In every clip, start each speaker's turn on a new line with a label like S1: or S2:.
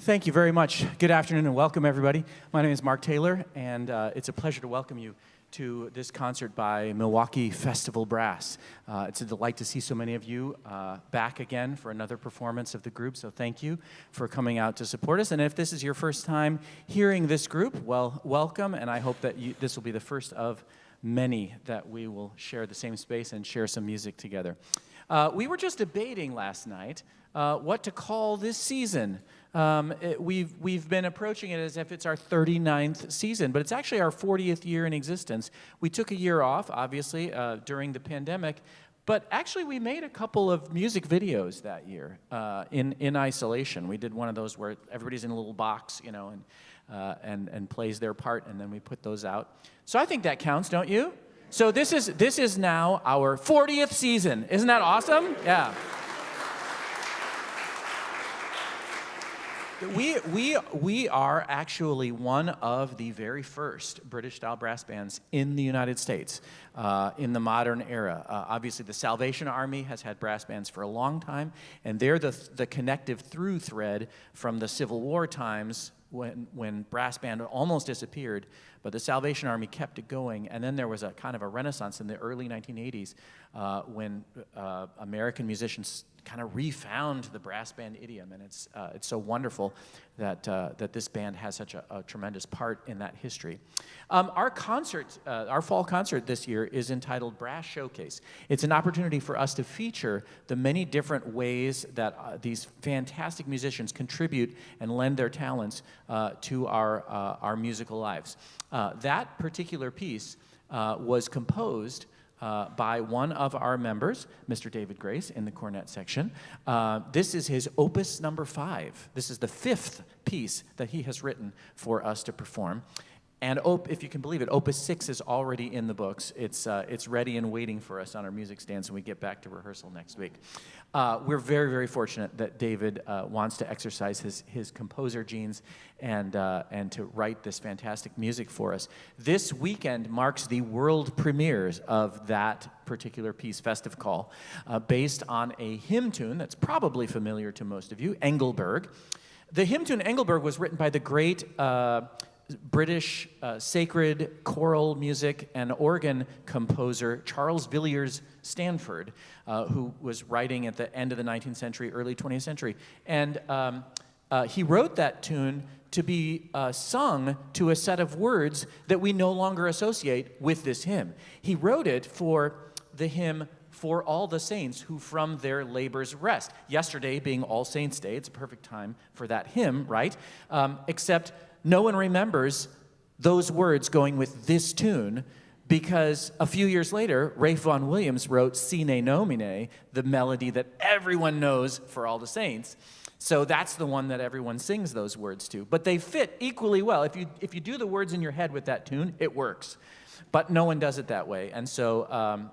S1: Thank you very much. Good afternoon and welcome, everybody. My name is Mark Taylor, and it's a pleasure to welcome you to this concert by Milwaukee Festival Brass. It's a delight to see so many of you back again for another performance of the group, so thank you for coming out to support us. And if this is your first time hearing this group, well, welcome, and I hope that this will be the first of many that we will share the same space and share some music together. We were just debating last night what to call this season. We've been approaching it as if it's our 39th season, but it's actually our 40th year in existence. We took a year off, obviously, during the pandemic, but actually we made a couple of music videos that year in isolation. We did one of those where everybody's in a little box, you know, and plays their part, and then we put those out. So I think that counts, don't you? So this is now our 40th season. Isn't that awesome? Yeah. We are actually one of the very first British-style brass bands in the United States in the modern era. Obviously, the Salvation Army has had brass bands for a long time, and they're the connective through thread from the Civil War times when brass band almost disappeared, but the Salvation Army kept it going. And then there was a kind of a renaissance in the early 1980s when American musicians kind of refound the brass band idiom, and it's so wonderful that this band has such a tremendous part in that history. Our fall concert this year is entitled Brass Showcase. It's an opportunity for us to feature the many different ways that these fantastic musicians contribute and lend their talents to our musical lives. That particular piece was composed by one of our members, Mr. David Grace, in the cornet section. This is his opus number 5. This is the 5th piece that he has written for us to perform. And if you can believe it, opus 6 is already in the books. It's ready and waiting for us on our music stands when we get back to rehearsal next week. We're very, very fortunate that David wants to exercise his composer genes and to write this fantastic music for us. This weekend marks the world premieres of that particular piece, Festive Call, based on a hymn tune that's probably familiar to most of you, Engelberg. The hymn tune Engelberg was written by the great British sacred choral music and organ composer Charles Villiers Stanford, who was writing at the end of the 19th century, early 20th century. And he wrote that tune to be sung to a set of words that we no longer associate with this hymn. He wrote it for the hymn For All the Saints Who From Their Labors Rest. Yesterday being All Saints' Day, it's a perfect time for that hymn, right? Except no one remembers those words going with this tune because a few years later, Ralph Vaughan Williams wrote Sine Nomine, the melody that everyone knows for All the Saints. So that's the one that everyone sings those words to. But they fit equally well. If you do the words in your head with that tune, it works. But no one does it that way. And so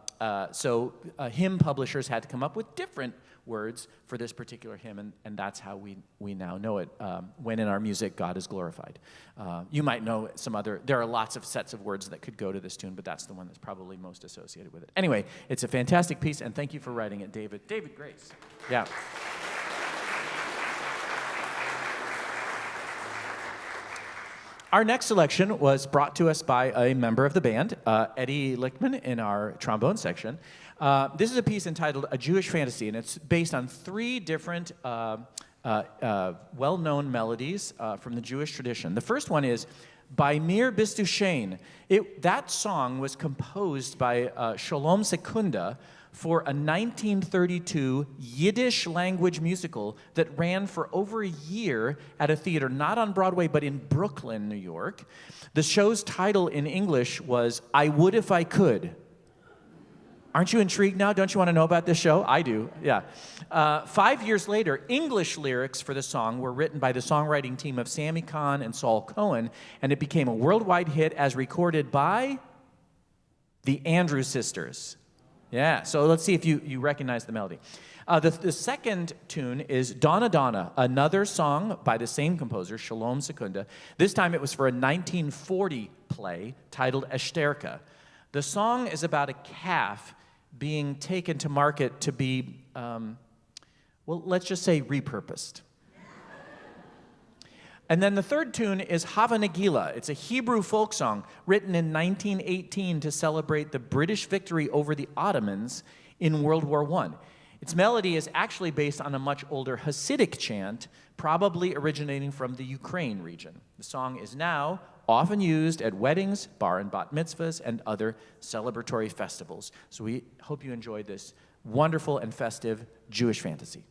S1: hymn publishers had to come up with different words for this particular hymn, and that's how we now know it. When in our music, God is glorified. You might know there are lots of sets of words that could go to this tune, but that's the one that's probably most associated with it. Anyway, it's a fantastic piece, and thank you for writing it, David. David Grace. Yeah. Our next selection was brought to us by a member of the band, Eddie Lichtman, in our trombone section. This is a piece entitled A Jewish Fantasy, and it's based on 3 different well-known melodies from the Jewish tradition. The first one is By Mir Bist Du Shein. That song was composed by Shalom Secunda for a 1932 Yiddish language musical that ran for over a year at a theater, not on Broadway, but in Brooklyn, New York. The show's title in English was I Would If I Could. Aren't you intrigued now? Don't you want to know about this show? I do, yeah. 5 years later, English lyrics for the song were written by the songwriting team of Sammy Kahn and Saul Cohen, and it became a worldwide hit as recorded by the Andrews Sisters. Yeah, so let's see if you recognize the melody. The second tune is Donna Donna, another song by the same composer, Shalom Secunda. This time it was for a 1940 play titled Eshterka. The song is about a calf being taken to market to be, well, let's just say repurposed. And then the third tune is Hava Nagila. It's a Hebrew folk song written in 1918 to celebrate the British victory over the Ottomans in World War I. Its melody is actually based on a much older Hasidic chant, probably originating from the Ukraine region. The song is now often used at weddings, bar and bat mitzvahs, and other celebratory festivals. So we hope you enjoyed this wonderful and festive Jewish fantasy.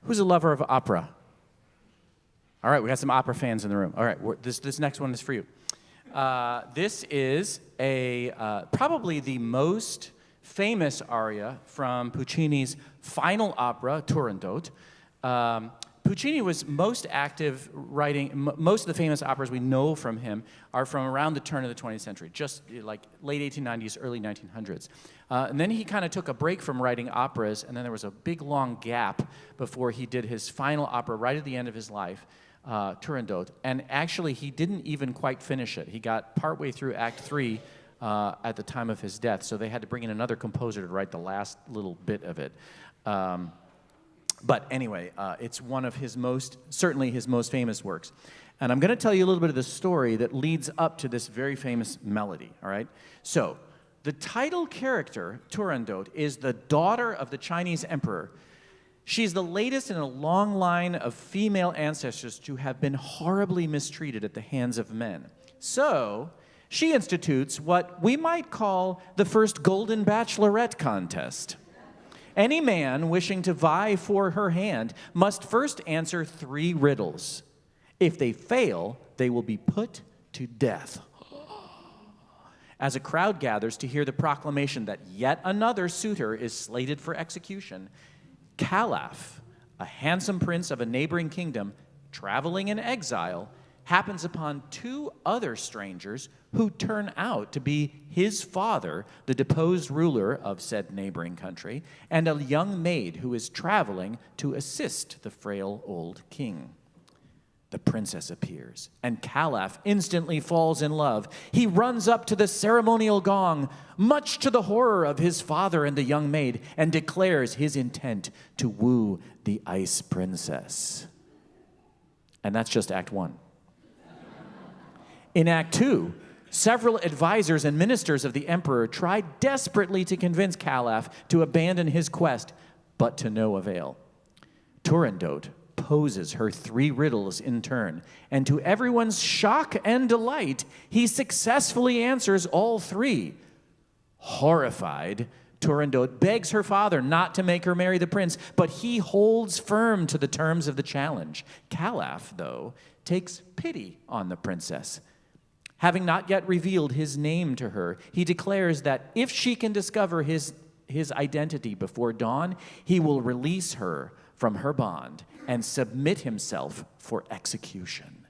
S1: Who's a lover of opera? All right, we got some opera fans in the room. All right, this next one is for you. This is probably the most famous aria from Puccini's final opera, Turandot. Puccini was most active writing, most of the famous operas we know from him are from around the turn of the 20th century, just like late 1890s, early 1900s. And then he kind of took a break from writing operas, and then there was a big long gap before he did his final opera right at the end of his life, Turandot. And actually, he didn't even quite finish it. He got partway through Act 3 at the time of his death, so they had to bring in another composer to write the last little bit of it. But anyway, it's one of certainly his most famous works. And I'm going to tell you a little bit of the story that leads up to this very famous melody, all right? So, the title character, Turandot, is the daughter of the Chinese emperor. She's the latest in a long line of female ancestors to have been horribly mistreated at the hands of men. So, she institutes what we might call the first Golden Bachelorette contest. Any man wishing to vie for her hand must first answer 3 riddles. If they fail, they will be put to death. As a crowd gathers to hear the proclamation that yet another suitor is slated for execution, Calaf, a handsome prince of a neighboring kingdom, traveling in exile, happens upon 2 other strangers who turn out to be his father, the deposed ruler of said neighboring country, and a young maid who is traveling to assist the frail old king. The princess appears, and Calaf instantly falls in love. He runs up to the ceremonial gong, much to the horror of his father and the young maid, and declares his intent to woo the ice princess. And that's just Act 1. In Act 2, several advisors and ministers of the emperor try desperately to convince Calaf to abandon his quest, but to no avail. Turandot poses her 3 riddles in turn, and to everyone's shock and delight, he successfully answers all 3. Horrified, Turandot begs her father not to make her marry the prince, but he holds firm to the terms of the challenge. Calaf, though, takes pity on the princess. Having not yet revealed his name to her, he declares that if she can discover his identity before dawn, he will release her from her bond and submit himself for execution.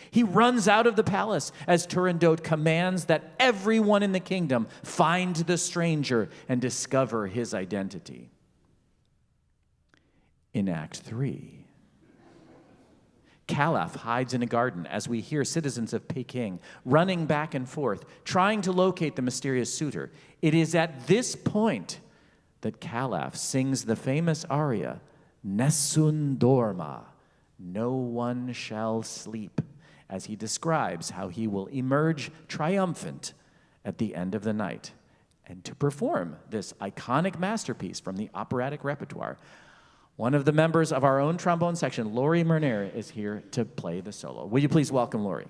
S1: He runs out of the palace as Turandot commands that everyone in the kingdom find the stranger and discover his identity. In Act 3, Calaf hides in a garden as we hear citizens of Peking running back and forth, trying to locate the mysterious suitor. It is at this point that Calaf sings the famous aria, Nessun dorma, no one shall sleep, as he describes how he will emerge triumphant at the end of the night. And to perform this iconic masterpiece from the operatic repertoire, one of the members of our own trombone section, Lori Merner, is here to play the solo. Will you please welcome Lori?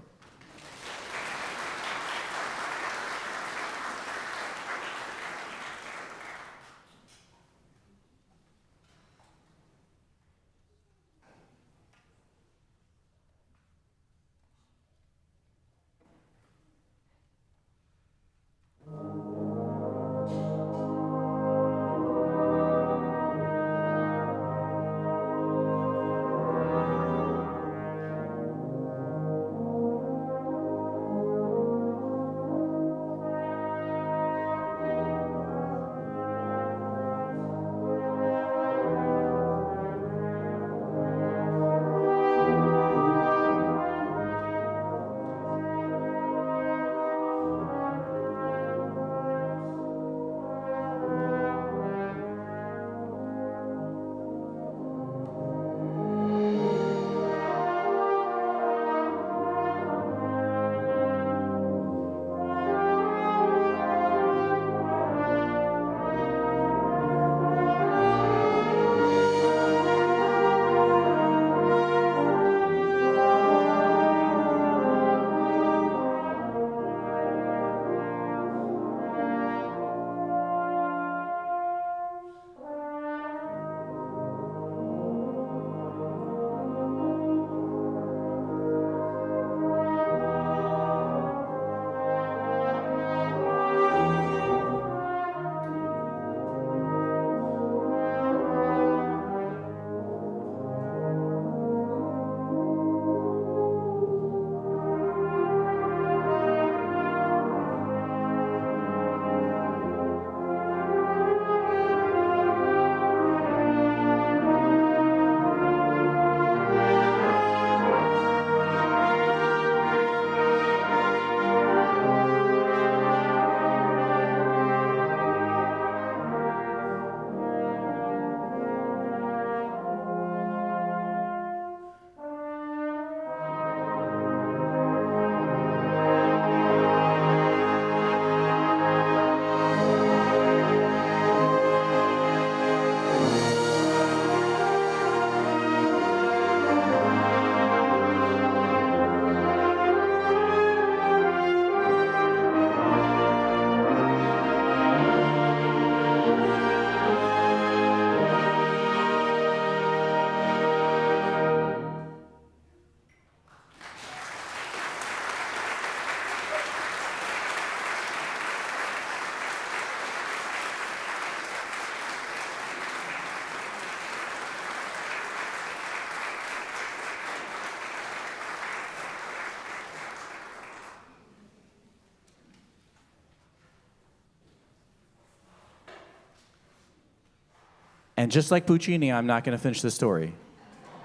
S1: And just like Puccini, I'm not going to finish the story.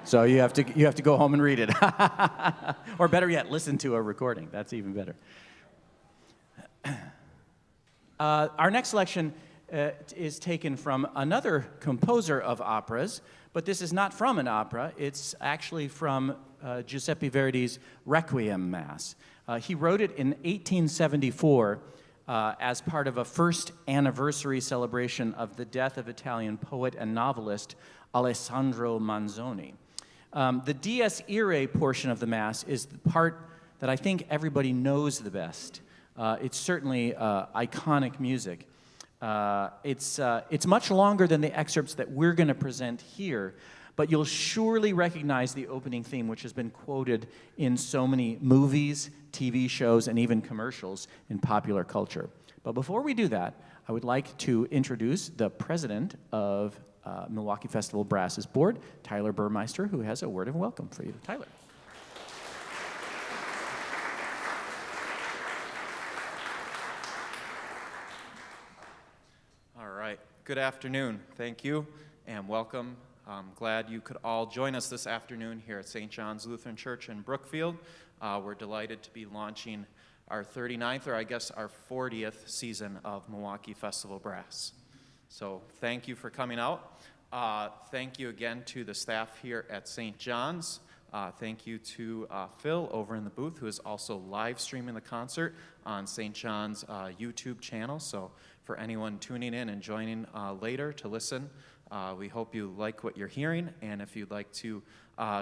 S1: So you have to go home and read it. Or better yet, listen to a recording. That's even better. Our next selection is taken from another composer of operas, but this is not from an opera. It's actually from Giuseppe Verdi's Requiem Mass. He wrote it in 1874 as part of a first anniversary celebration of the death of Italian poet and novelist Alessandro Manzoni. The Dies Irae portion of the Mass is the part that I think everybody knows the best. It's certainly iconic music. It's much longer than the excerpts that we're going to present here, but you'll surely recognize the opening theme, which has been quoted in so many movies, TV shows, and even commercials in popular culture. But before we do that, I would like to introduce the president of Milwaukee Festival Brass's board, Tyler Burmeister, who has a word of welcome for you. Tyler.
S2: All right. Good afternoon. Thank you and welcome. I'm glad you could all join us this afternoon here at St. John's Lutheran Church in Brookfield. We're delighted to be launching our 39th, or I guess our 40th season of Milwaukee Festival Brass. So thank you for coming out. Thank you again to the staff here at St. John's. Thank you to Phil over in the booth, who is also live streaming the concert on St. John's YouTube channel. So for anyone tuning in and joining later to listen, we hope you like what you're hearing. And if you'd like to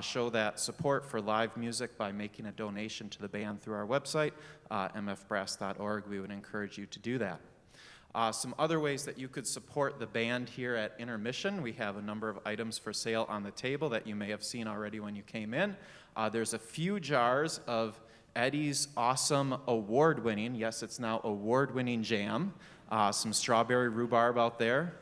S2: show that support for live music by making a donation to the band through our website, mfbrass.org, we would encourage you to do that. Some other ways that you could support the band here at intermission: we have a number of items for sale on the table that you may have seen already when you came in. There's a few jars of Eddie's awesome award-winning, yes, it's now award-winning jam, some strawberry rhubarb out there.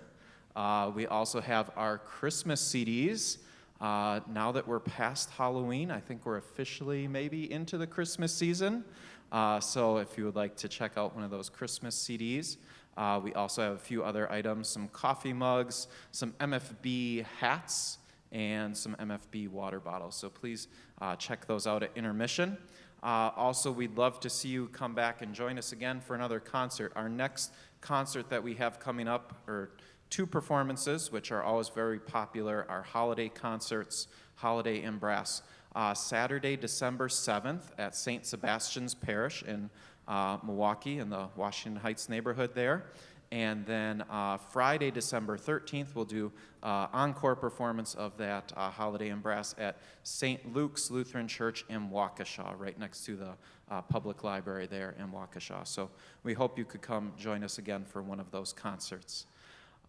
S2: We also have our Christmas CDs. Now that we're past Halloween, I think we're officially maybe into the Christmas season. So if you would like to check out one of those Christmas CDs. We also have a few other items, some coffee mugs, some MFB hats, and some MFB water bottles. So please check those out at intermission. Also, we'd love to see you come back and join us again for another concert. Our next concert that we have coming up, or two performances, which are always very popular, are holiday concerts, Holiday in Brass. Saturday, December 7th at St. Sebastian's Parish in Milwaukee in the Washington Heights neighborhood there. And then Friday, December 13th, we'll do encore performance of that Holiday in Brass at St. Luke's Lutheran Church in Waukesha, right next to the public library there in Waukesha. So we hope you could come join us again for one of those concerts.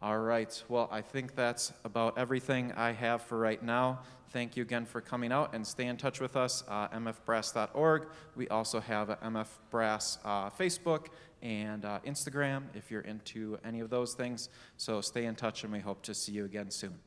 S2: All right, well, I think that's about everything I have for right now. Thank you again for coming out, and stay in touch with us, mfbrass.org. We also have a MF Brass Facebook and Instagram if you're into any of those things. So stay in touch, and we hope to see you again soon.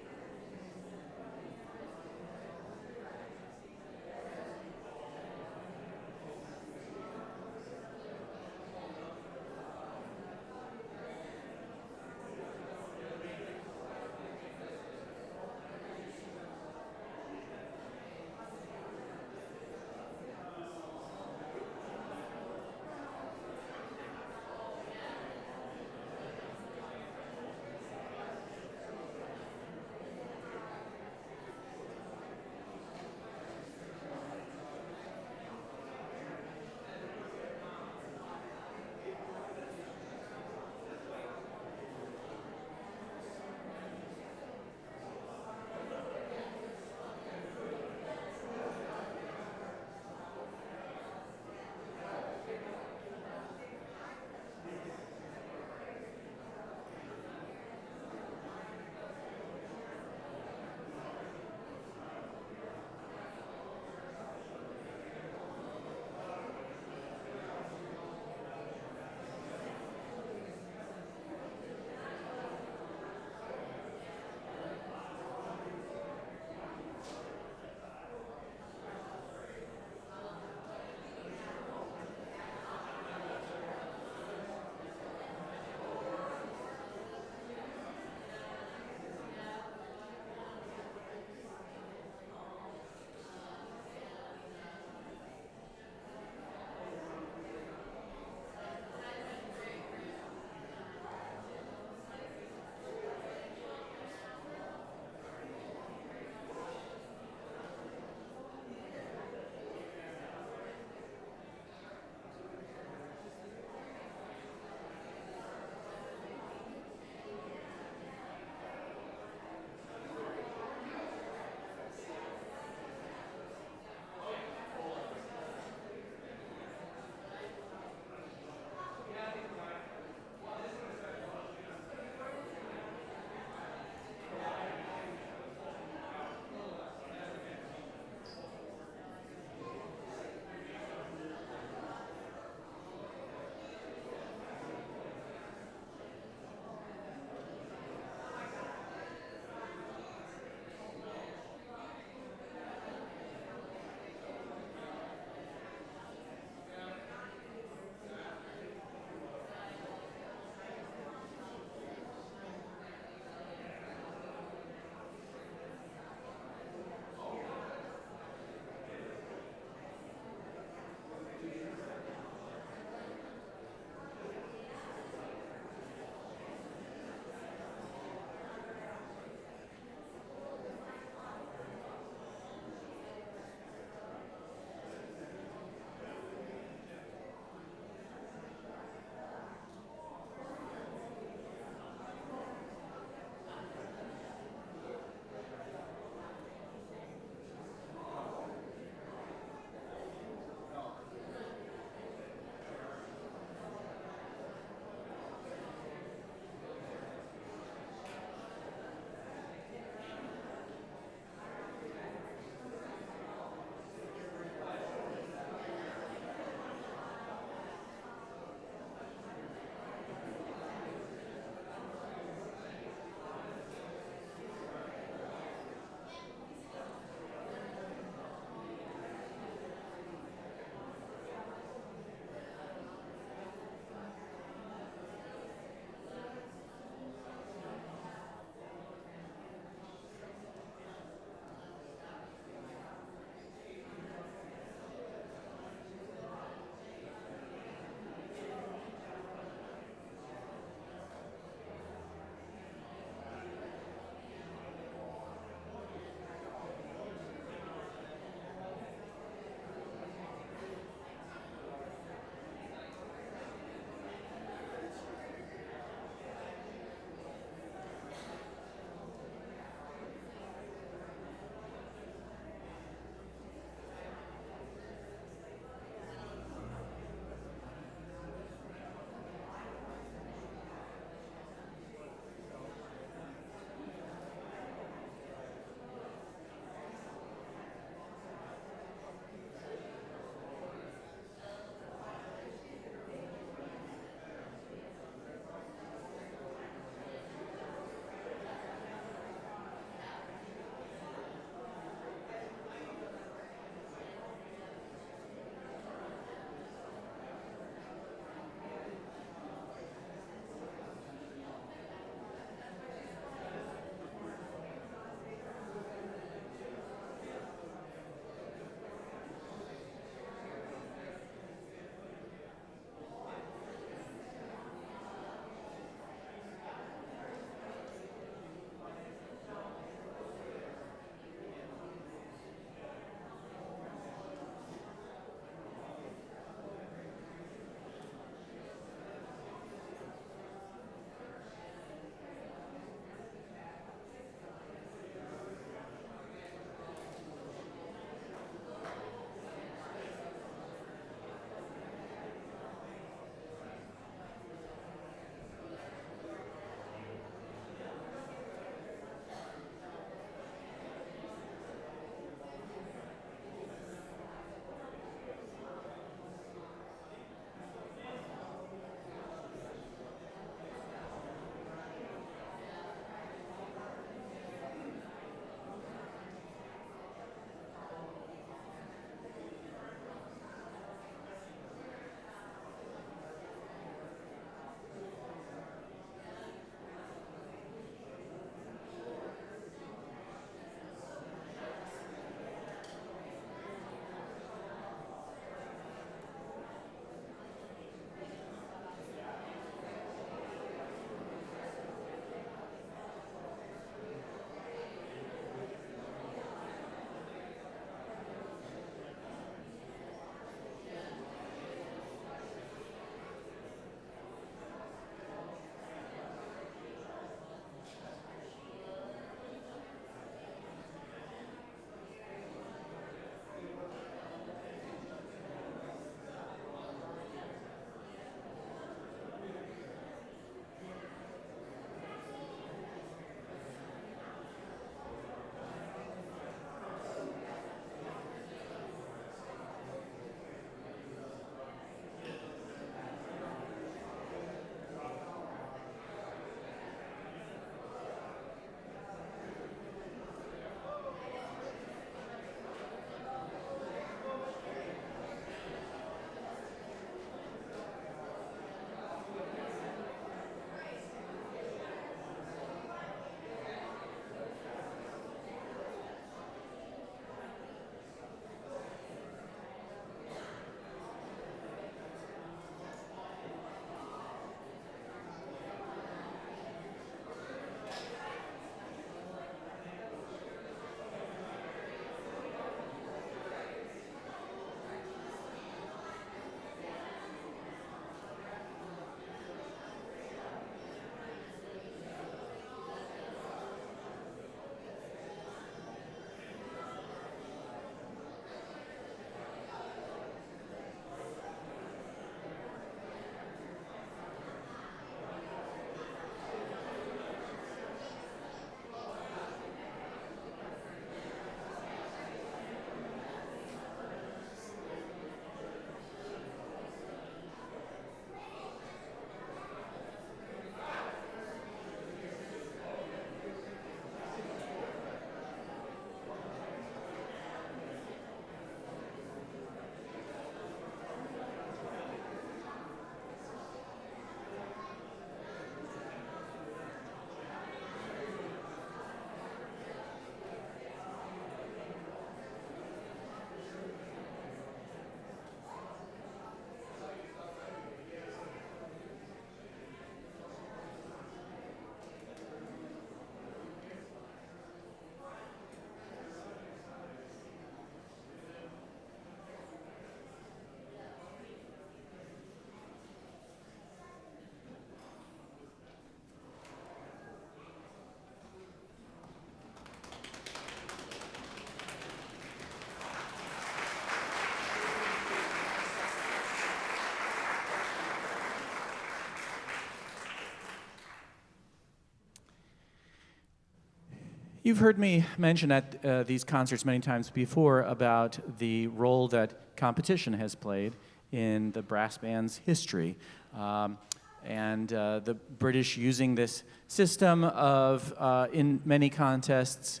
S1: You've heard me mention at these concerts many times before about the role that competition has played in the brass band's history. And the British using this system of, in many contests,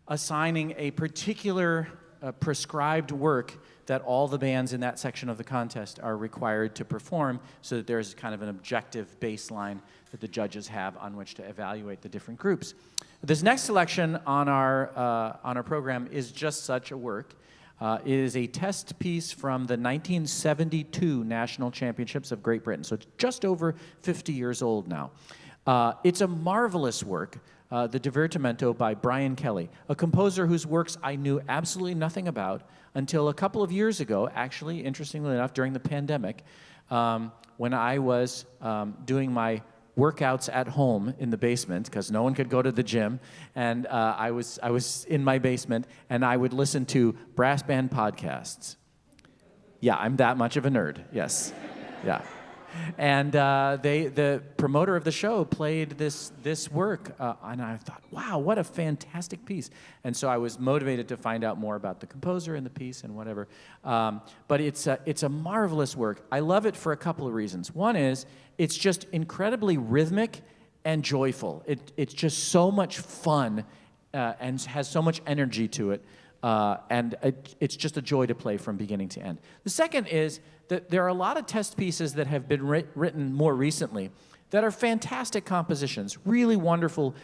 S1: assigning a particular prescribed work that all the bands in that section of the contest are required to perform, so that there's kind of an objective baseline that the judges have on which to evaluate the different groups. This next selection on our program is just such a work. It is a test piece from the 1972 National Championships of Great Britain, so it's just over 50 years old now. It's a marvelous work, the Divertimento by Brian Kelly, a composer whose works I knew absolutely nothing about until a couple of years ago, actually, interestingly enough, during the pandemic, when I was doing my workouts at home in the basement, because no one could go to the gym, and I was in my basement, and I would listen to brass band podcasts. Yeah, I'm that much of a nerd, yes, yeah. And the promoter of the show played this work, and I thought, wow, what a fantastic piece. And so I was motivated to find out more about the composer and the piece and whatever. But it's a marvelous work. I love it for a couple of reasons. One is it's just incredibly rhythmic and joyful. It's just so much fun and has so much energy to it. And it's just a joy to play from beginning to end. The second is that there are a lot of test pieces that have been written more recently that are fantastic compositions, really wonderful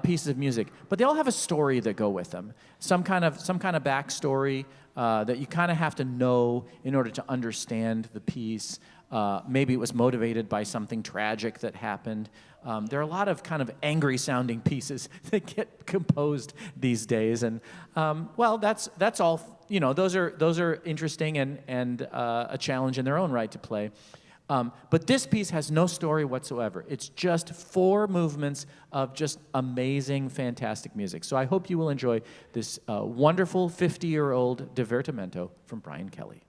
S1: pieces of music, but they all have a story that go with them, some kind of backstory that you kind of have to know in order to understand the piece. Maybe it was motivated by something tragic that happened. There are a lot of kind of angry-sounding pieces that get composed these days, and well, that's all. You know, those are interesting and a challenge in their own right to play. But this piece has no story whatsoever. It's just 4 movements of just amazing, fantastic music. So I hope you will enjoy this wonderful 50-year-old Divertimento from Brian Kelly.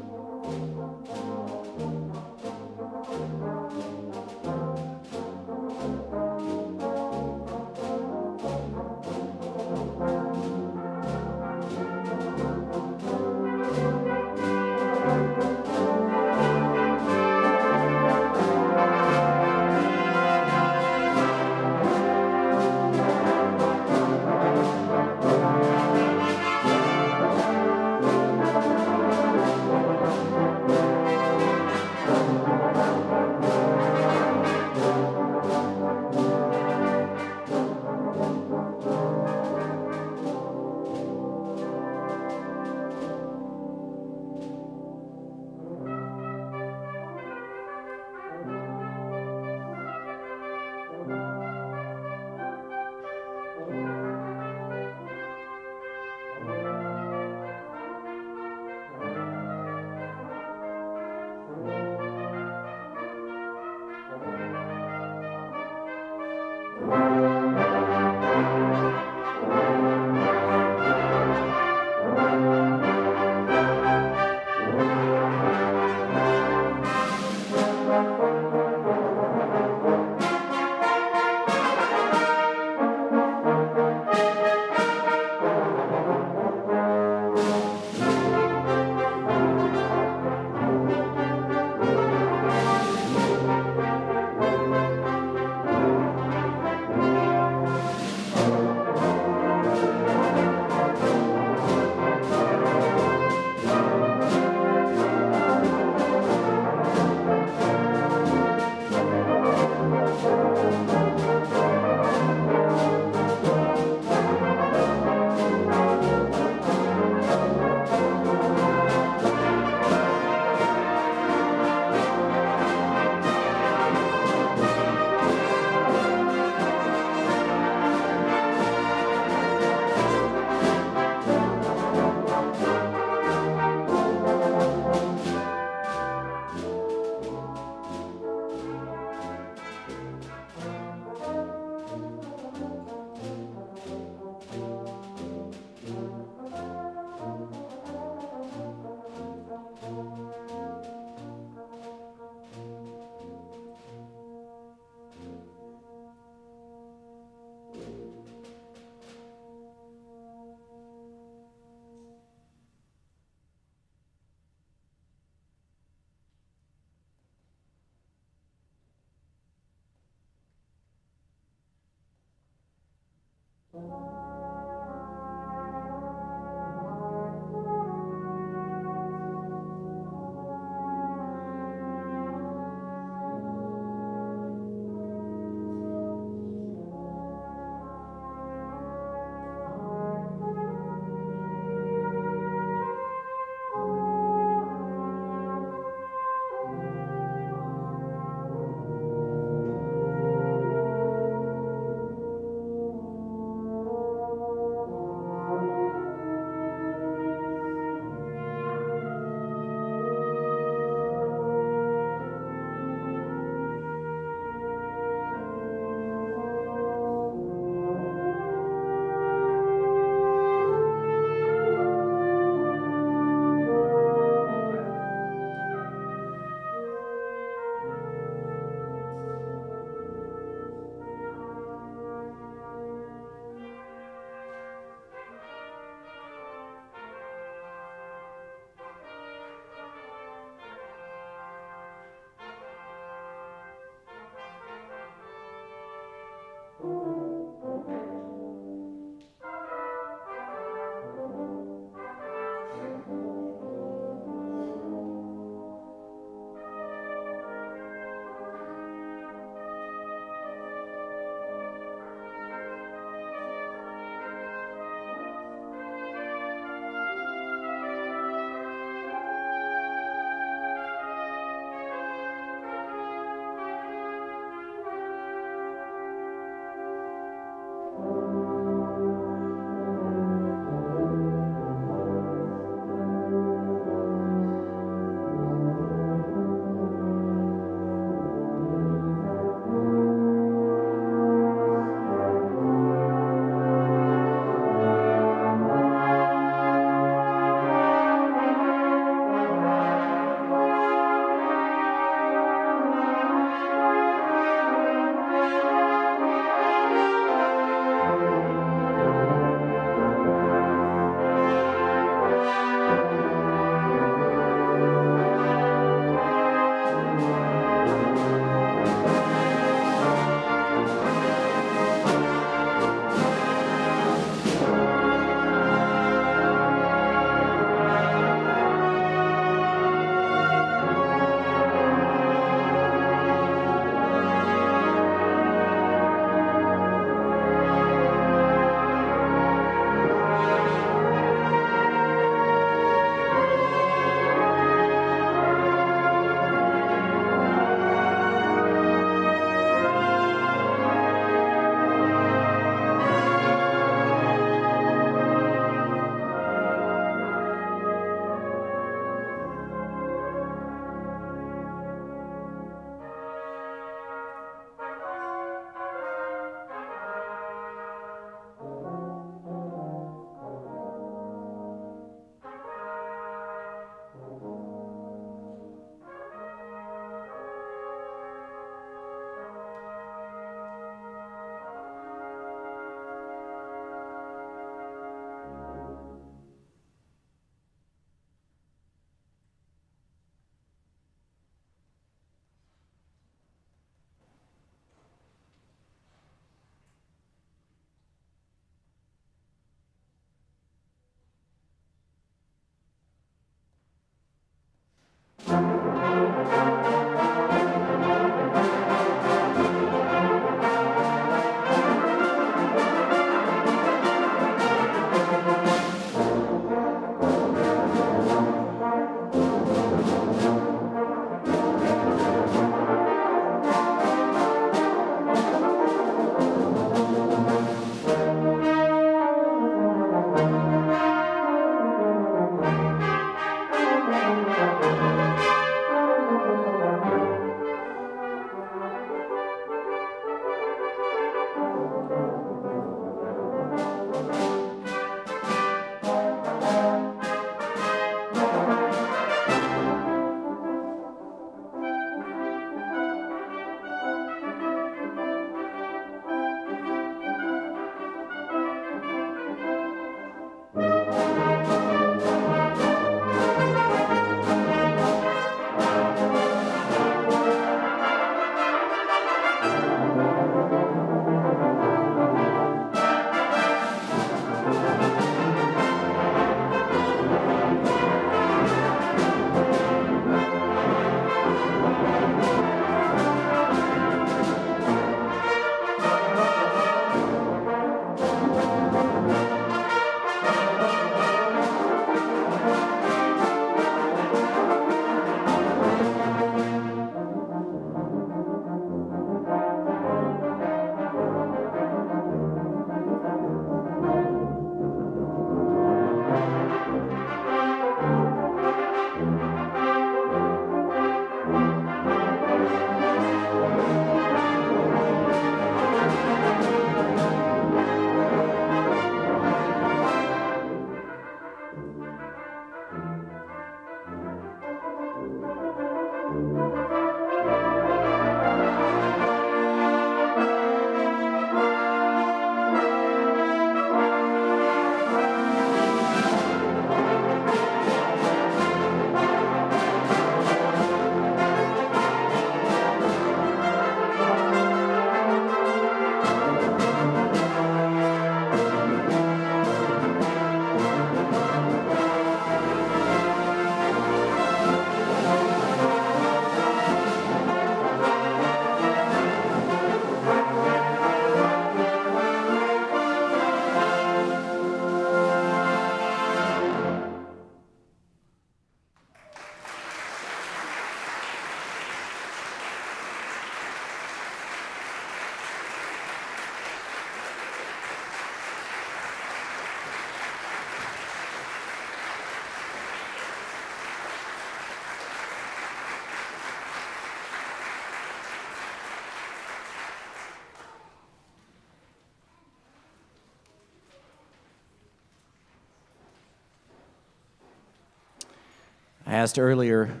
S1: I asked earlier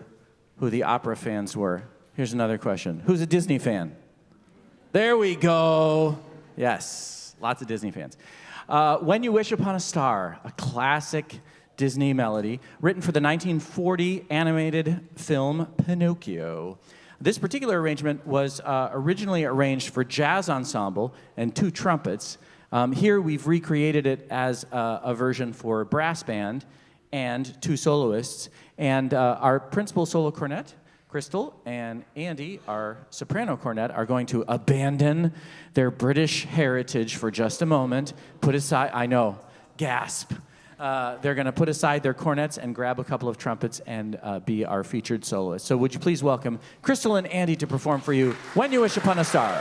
S1: who the opera fans were. Here's another question. Who's a Disney fan? There we go. Yes, lots of Disney fans. When You Wish Upon a Star, a classic Disney melody written for the 1940 animated film Pinocchio. This particular arrangement was originally arranged for jazz ensemble and 2 trumpets. Here we've recreated it as a version for brass band and 2 soloists. And our principal solo cornet, Crystal, and Andy, our soprano cornet, are going to abandon their British heritage for just a moment. Put aside, I know, gasp. They're going to put aside their cornets and grab a couple of trumpets and be our featured soloists. So would you please welcome Crystal and Andy to perform for you When You Wish Upon a Star.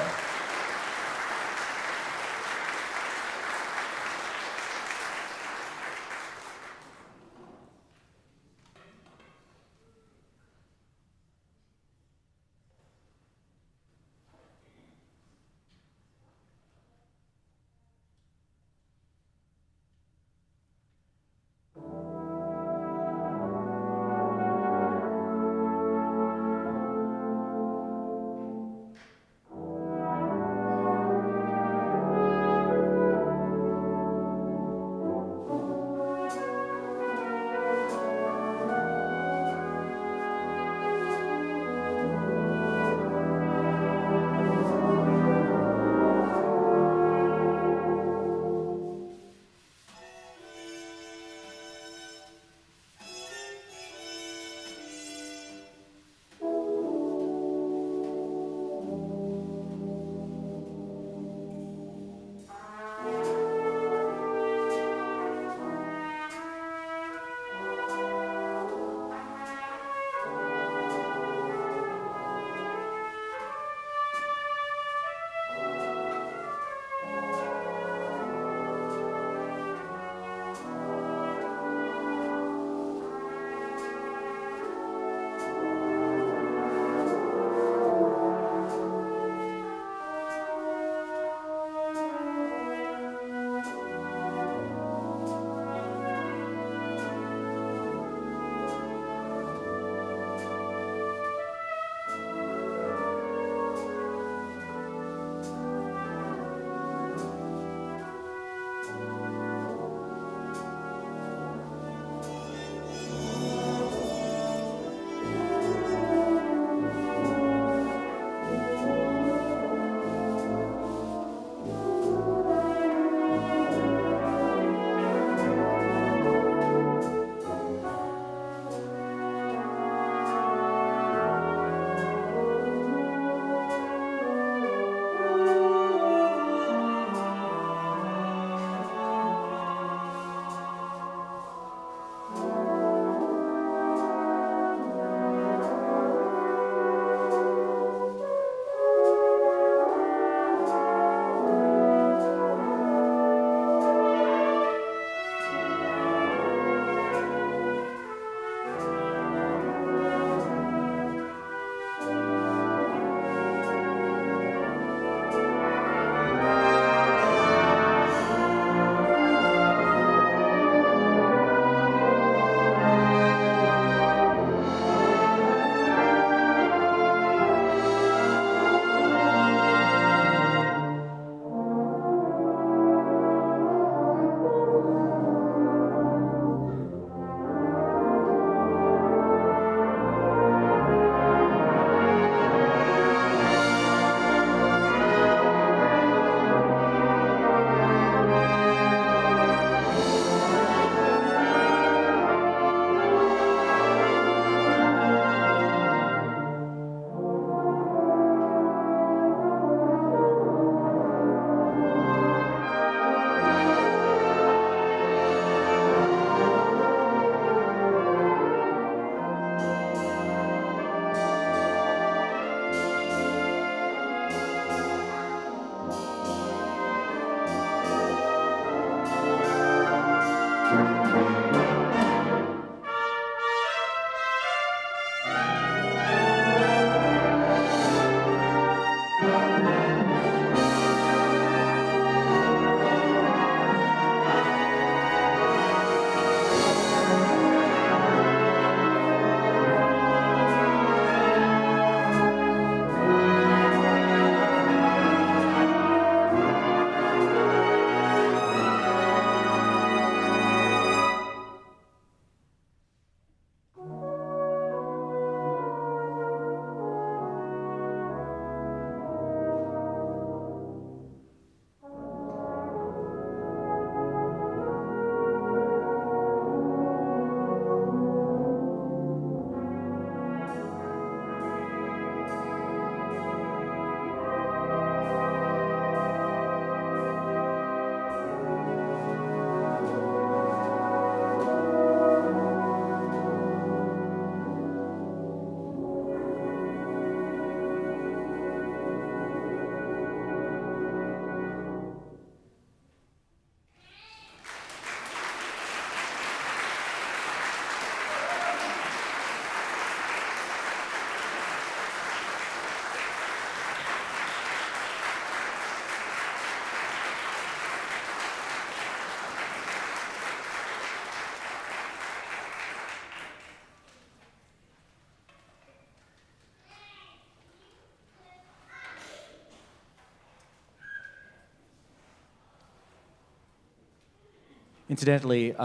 S1: Incidentally,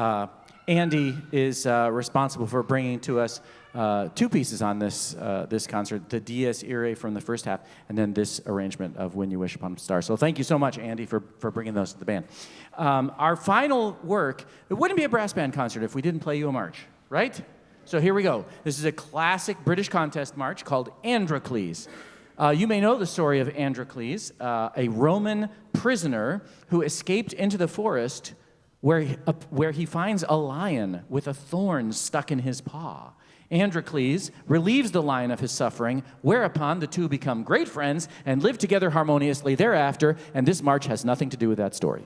S1: Andy is responsible for bringing to us two pieces on this concert, the Dies Irae from the first half, and then this arrangement of When You Wish Upon a Star. So thank you so much, Andy, for bringing those to the band. Our final work, it wouldn't be a brass band concert if we didn't play you a march, right? So here we go. This is a classic British contest march called Androcles. You may know the story of Androcles, a Roman prisoner who escaped into the forest where he finds a lion with a thorn stuck in his paw. Androcles relieves the lion of his suffering, whereupon the two become great friends and live together harmoniously thereafter, and this march has nothing to do with that story.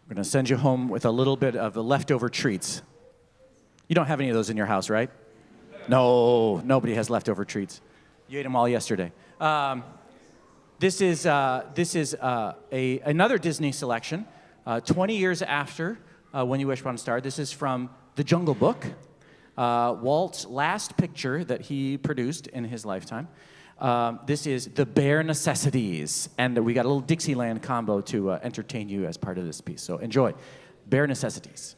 S1: We're going to send you home with a little bit of the leftover treats. You don't have any of those in your house, right? No, nobody has leftover treats. You ate them all yesterday. This is another Disney selection, 20 years after When You Wish Upon a Star. This is from The Jungle Book, Walt's last picture that he produced in his lifetime. This is The Bare Necessities, and we got a little Dixieland combo to entertain you as part of this piece. So enjoy, Bare Necessities.